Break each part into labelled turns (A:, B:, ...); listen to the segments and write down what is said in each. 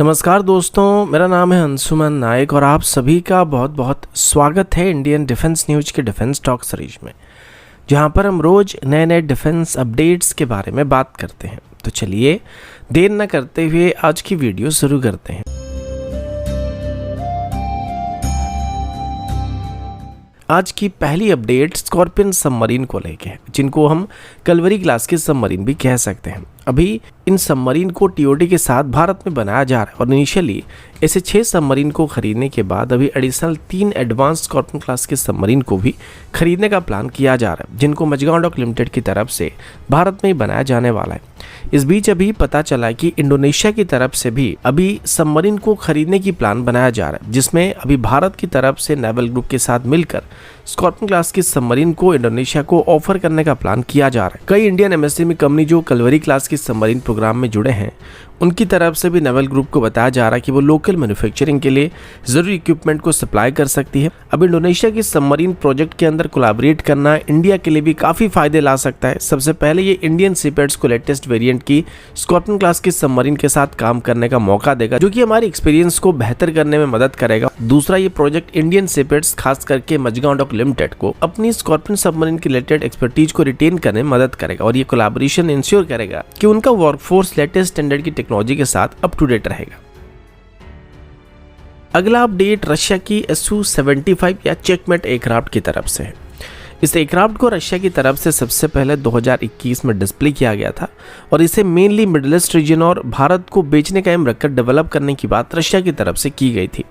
A: नमस्कार दोस्तों, मेरा नाम है अंशुमन नायक और आप सभी का बहुत बहुत स्वागत है इंडियन डिफेंस न्यूज के डिफेंस टॉक सीरीज में, जहां पर हम रोज नए नए डिफेंस अपडेट्स के बारे में बात करते हैं। तो चलिए देर न करते हुए आज की वीडियो शुरू करते हैं। आज की पहली अपडेट स्कॉर्पियन सबमरीन को लेके है, जिनको हम कलवरी क्लास के सबमरीन भी कह सकते हैं। अभी इन सबमरीन को टीओडी के साथ भारत में बनाया जा रहा है और इनिशियली ऐसे 6 सबमरीन को खरीदने के बाद अभी एडिशनल 3 एडवांस स्कॉर्पियन क्लास के सबमरीन को भी खरीदने का प्लान किया जा रहा है, जिनको मजगांव डॉक लिमिटेड की तरफ से भारत में ही बनाया जाने वाला है। इस बीच अभी पता चला कि इंडोनेशिया की तरफ से भी अभी सबमरीन को खरीदने की प्लान बनाया जा रहा है, जिसमें अभी भारत की तरफ से नेवल ग्रुप के साथ मिलकर स्कॉर्पियन क्लास की सबमरीन को इंडोनेशिया को ऑफर करने का प्लान किया जा रहा है। कई इंडियन एमएसएमई कंपनी जो कलवरी क्लास की सबमरीन प्रोग्राम में जुड़े हैं, उनकी तरफ से भी नेवल ग्रुप को बताया जा रहा है कि वो लोकल मैन्युफैक्चरिंग के लिए जरूरी इक्विपमेंट को सप्लाई कर सकती है। अब इंडोनेशिया की सबमरीन प्रोजेक्ट के अंदर कोलैबोरेट करना इंडिया के लिए भी काफी फायदे ला सकता है। सबसे पहले ये इंडियन सीपेट्स को लेटेस्ट वेरिएंट की स्कॉर्पियन क्लास की सबमरीन के साथ काम करने का मौका देगा, जो कि हमारी एक्सपीरियंस को बेहतर करने में मदद करेगा। दूसरा, ये प्रोजेक्ट इंडियन सीपेट्स खास करके मजगांव डॉक लिमिटेड को अपनी स्कॉर्पियन सबमरीन के रिलेटेड एक्सपर्टीज को रिटेन करने में मदद करेगा और ये कोलैबोरेशन इंश्योर करेगा कि उनका वर्कफोर्स लेटेस्ट स्टैंडर्ड की टेक्नोलॉजी के साथ अप टू डेट रहेगा। अगला अपडेट रशिया की Su-75 या चेकमेट एयरक्राफ्ट की तरफ से है। इस एयरक्राफ्ट को रशिया की तरफ से सबसे पहले 2021 में डिस्प्ले किया गया था और इसे मेनली मिडिल ईस्ट रीजन और भारत को बेचने का एम रखकर डेवलप करने की बात रशिया की तरफ से की गई थी।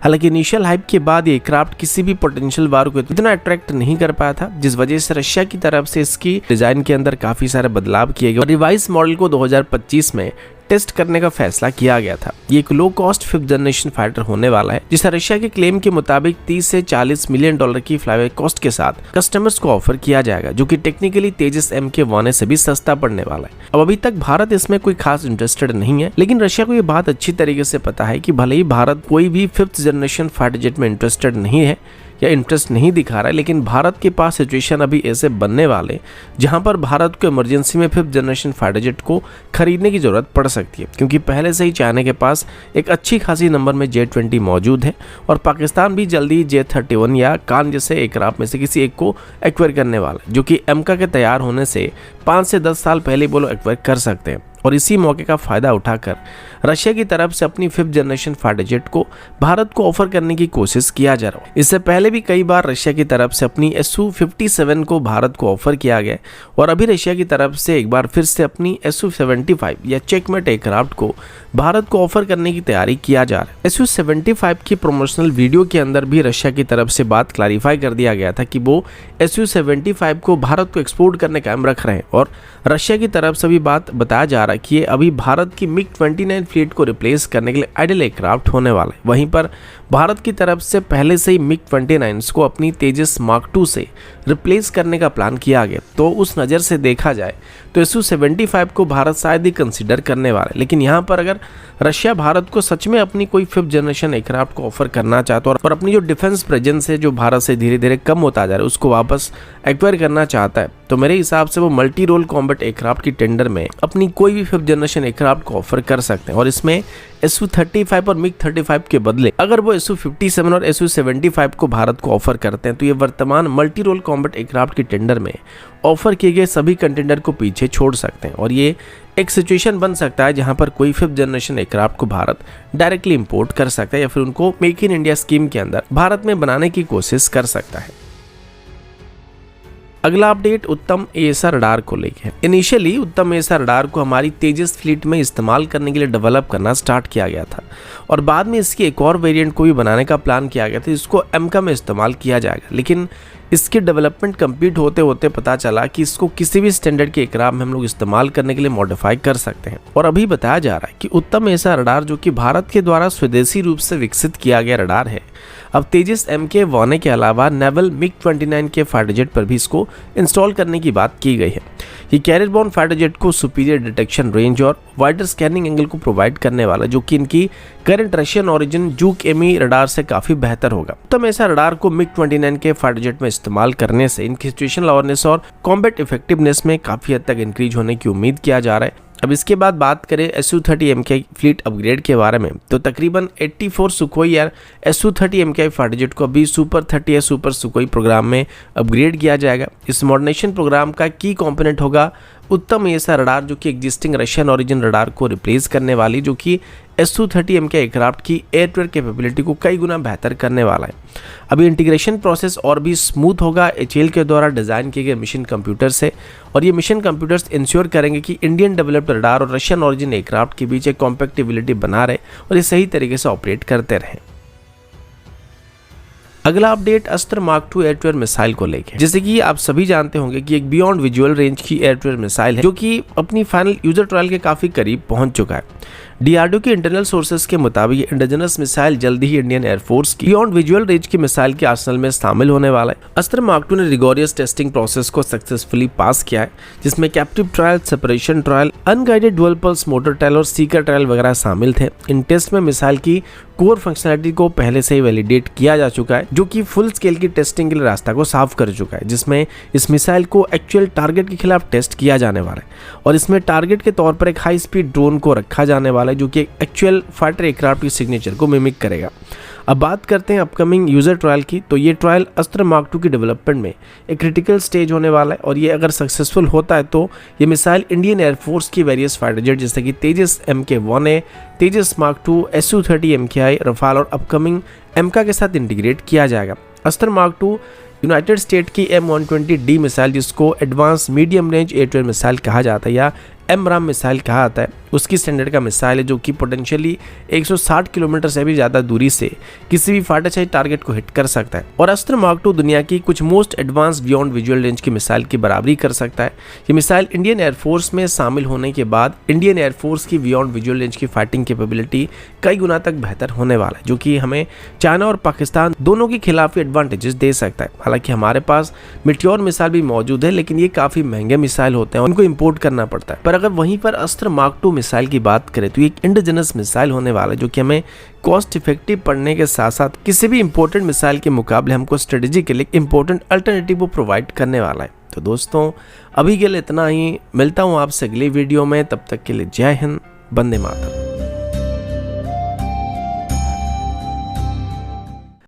A: हालांकि इनिशियल हाइप के बाद ये एयरक्राफ्ट किसी भी पोटेंशियल वार को इतना अट्रैक्ट नहीं कर पाया था, जिस वजह से रशिया की तरफ से इसकी डिजाइन के अंदर काफी सारे बदलाव किए गए और रिवाइज मॉडल को 2025 में टेस्ट करने का फैसला किया गया था। ये एक low cost 5th generation fighter होने वाला है, जिसे रशिया के क्लेम के मुताबिक 30 से 40 मिलियन डॉलर की फ्लाईवे कॉस्ट के साथ कस्टमर्स को ऑफर किया जाएगा, जो कि टेक्निकली तेजस MK-1 से भी सस्ता पड़ने वाला है। अब अभी तक भारत इसमें कोई खास इंटरेस्टेड नहीं है, लेकिन रशिया को ये बात अच्छी तरीके से पता है कि भले ही भारत कोई भी 5th जनरेशन फाइटर जेट में इंटरेस्टेड नहीं है या इंटरेस्ट नहीं दिखा रहा है, लेकिन भारत के पास सिचुएशन अभी ऐसे बनने वाले जहां पर भारत को इमरजेंसी में 5th जनरेशन फाइटर जेट को खरीदने की जरूरत पड़ सकती है, क्योंकि पहले से ही चाइना के पास एक अच्छी खासी नंबर में J-20 मौजूद है और पाकिस्तान भी जल्दी J-31 या कान जैसे एयरक्राफ्ट में से किसी एक को एक्वायर करने वाला है, जो कि एमका के तैयार होने से 5 से 10 साल पहले वो लोग एक्वायर कर सकते हैं। और इसी मौके का फायदा उठाकर रशिया की तरफ से अपनी 5th जनरेशन फाइटर जेट को भारत को ऑफर करने की कोशिश किया जा रहा है। इससे पहले भी कई बार रशिया की तरफ से अपनी Su-57 को भारत को ऑफर किया गया और अभी रशिया की तरफ से एक बार फिर से अपनी Su-75 या चेकमेट एयरक्राफ्ट को भारत को ऑफर करने की तैयारी किया जा रहा है। Su-75 की प्रमोशनल वीडियो के अंदर भी रशिया की तरफ से बात क्लैरिफाई कर दिया गया था कि वो Su-75 को भारत को एक्सपोर्ट करने का एम रख रहे हैं और रशिया की तरफ से भी बात बताया जा रहा है कि ये अभी भारत की MiG-29 फ्लीट को रिप्लेस करने के लिए आइडल एयरक्राफ्ट होने वाला है। वहीं पर भारत की तरफ से पहले से ही MiG-29 को अपनी तेजस मार्क 2 से रिप्लेस करने का प्लान किया गया। तो उस नज़र से देखा जाए तो Su-75 को भारत शायद ही कंसीडर करने वाला है, लेकिन यहाँ पर अगर रशिया भारत को सच में अपनी कोई 5th जनरेशन एयरक्राफ्ट को ऑफर करना चाहता है और अपनी जो डिफेंस प्रेजेंस है जो भारत से धीरे धीरे कम होता जा रहा है उसको वापस एक्वायर करना चाहता है, तो मेरे हिसाब से वो मल्टी रोल कॉम्बैट एयरक्राफ्ट की टेंडर में अपनी कोई भी 5th जनरेशन एयरक्राफ्ट को ऑफर कर सकते हैं। और इसमें Su-35 और MiG-35 के बदले अगर वो Su-57 और Su-75 को भारत को ऑफर करते हैं, तो ये वर्तमान मल्टी रोल कॉम्बैट एयरक्राफ्ट की टेंडर में ऑफर किए गए सभी कंटेंडर को पीछे छोड़ सकते हैं और ये एक सिचुएशन बन सकता है जहां पर कोई 5th जनरेशन एयरक्राफ्ट को भारत डायरेक्टली इंपोर्ट कर सकता है या फिर उनको मेक इन इंडिया स्कीम के अंदर भारत में बनाने की कोशिश कर सकता है। अगला अपडेट उत्तम AESA रडार को लेके है। इनिशियली उत्तम AESA रडार को हमारी तेजस फ्लीट में इस्तेमाल करने के लिए डेवलप करना स्टार्ट किया गया था और बाद में इसकी एक और वेरिएंट को भी बनाने का प्लान किया गया था, जिसको एमका में इस्तेमाल किया जाएगा। लेकिन इसकी डेवलपमेंट कंप्लीट होते होते पता चला कि इसको किसी भी स्टैंडर्ड के एयरक्राफ्ट में हम लोग इस्तेमाल करने के लिए मॉडिफाई कर सकते हैं। और अभी बताया जा रहा है कि उत्तम AESA रडार, जो कि भारत के द्वारा स्वदेशी रूप से विकसित किया गया रडार है, अब तेजस MK-1 के अलावा नेवल MiG-29 के फाइटर जेट पर भी इसको इंस्टॉल करने की बात की गई है। ये कैरियर बॉर्न फाइटर जेट को सुपीरियर डिटेक्शन रेंज और वाइडर स्कैनिंग एंगल को प्रोवाइड करने वाला, जो कि इनकी current Russian origin Zhuk ME radar से काफी बेहतर होगा। उत्तम AESA रडार को MiG-29 के फाइटर जेट में इस्तेमाल करने से इनकी सिचुएशनल अवेयरनेस और कॉम्बैट इफेक्टिवनेस में काफी हद तक इंक्रीज होने की उम्मीद किया जा रहा है। अब इसके बाद बात करें Su-30 MKI फ्लीट अपग्रेड के बारे में, तो तकरीबन 84 सुखोई या Su-30 MKI फाइटर जेट को अभी सुपर 30 या सुपर सुखोई प्रोग्राम में अपग्रेड किया जाएगा। इस मॉडर्नाइजेशन प्रोग्राम का की कंपोनेंट होगा उत्तम ऐसा रडार, जो कि एग्जिस्टिंग रशियन ओरिजिन रडार को रिप्लेस करने वाली, जो कि Su-30 MKI एयरक्राफ्ट की एयर टू एयर कैपेबिलिटी को कई गुना बेहतर करने वाला है। अभी इंटीग्रेशन प्रोसेस और भी स्मूथ होगा HAL के द्वारा डिज़ाइन किए गए मिशन कंप्यूटर से, और ये मिशन कंप्यूटर्स इंश्योर करेंगे कि इंडियन डेवलप्ड रडार और रशियन ओरिजिन एयरक्राफ्ट के बीच एक कॉम्पैक्टिबिलिटी बना रहे और ये सही तरीके से ऑपरेट करते रहें। अगला update Astra Mark 2 air to air missile को लेकर, जैसे कि आप सभी जानते होंगे कि एक बियॉन्ड विजुअल रेंज की एयर टू एयर मिसाइल है, जो कि अपनी फाइनल यूजर ट्रायल के काफी करीब पहुंच चुका है। DRDO के इंटरनल सोर्सेज के मुताबिक इंडिजिनस मिसाइल जल्दी ही इंडियन एयरफोर्स की बियॉन्ड विजुअल रेंज की मिसाइल के आर्सेनल में शामिल होने वाला है। अस्त्र मार्क 2 ने रिगोरियस टेस्टिंग प्रोसेस को सक्सेसफुली पास किया है, जिसमें captive trial, separation trial, unguided dual pulse motor trial और सीकर ट्रायल वगैरह शामिल थे। इन टेस्ट में मिसाइल की कोर फंक्शनलिटी को पहले से ही वैलिडेट किया जा चुका है, जो कि फुल स्केल की टेस्टिंग के लिए रास्ता को साफ कर चुका है, जिसमें इस मिसाइल को एक्चुअल टारगेट के खिलाफ टेस्ट किया जाने वाला है और इसमें टारगेट के तौर पर एक हाई स्पीड ड्रोन को रखा जाने वाला है, जो कि एक्चुअल फाइटर एयरक्राफ्ट की सिग्नेचर को मिमिक करेगा। अब बात करते हैं अपकमिंग यूजर ट्रायल की, तो ये ट्रायल अस्त्र मार्क 2 की डेवलपमेंट में एक क्रिटिकल स्टेज होने वाला है और ये अगर सक्सेसफुल होता है तो ये मिसाइल इंडियन एयरफोर्स की वेरियस फाइटर जेट जैसे कि तेजस MK-1A, तेजस मार्क 2, Su-30 MKI, रफाल और अपकमिंग MK के साथ इंटीग्रेट किया जाएगा। अस्त्र मार्क 2 यूनाइटेड स्टेट की M120D मिसाइल, जिसको advance medium range air to air missile कहा जाता है या MRAM मिसाइल कहा जाता है, उसकी स्टैंडर्ड का मिसाइल है, जो कि पोटेंशियली 160 किलोमीटर से भी ज़्यादा दूरी से किसी भी फाइटर चाहे टारगेट को हिट कर सकता है। और अस्त्र मार्क 2 दुनिया की कुछ most advance beyond visual range की मिसाइल की बराबरी कर सकता है। ये मिसाइल इंडियन एयरफोर्स में शामिल होने के बाद इंडियन एयरफोर्स की बियॉन्ड विजुअल रेंज की फाइटिंग कैपेबिलिटी कई गुना तक बेहतर होने वाला है, जो कि हमें चाइना और पाकिस्तान दोनों के खिलाफ एडवांटेजेस दे सकता है। हालांकि हमारे पास मिटियोर मिसाइल भी मौजूद है, लेकिन ये काफ़ी महंगे मिसाइल होते हैं, उनको इम्पोर्ट करना पड़ता है। पर अगर वहीं पर अस्त्र मार्क 2 मिसाइल की बात करें तो एक इंडिजिनस मिसाइल होने वाला है, जो कि हमें कॉस्ट इफेक्टिव पड़ने के साथ साथ किसी भी इंपॉर्टेंट मिसाइल के मुकाबले हमको स्ट्रेटेजिकली इंपॉर्टेंट अल्टरनेटिव को प्रोवाइड करने वाला है। तो दोस्तों अभी के लिए इतना ही, मिलता हूँ आपसे अगली वीडियो में, तब तक के लिए जय हिंद, वंदे मातरम।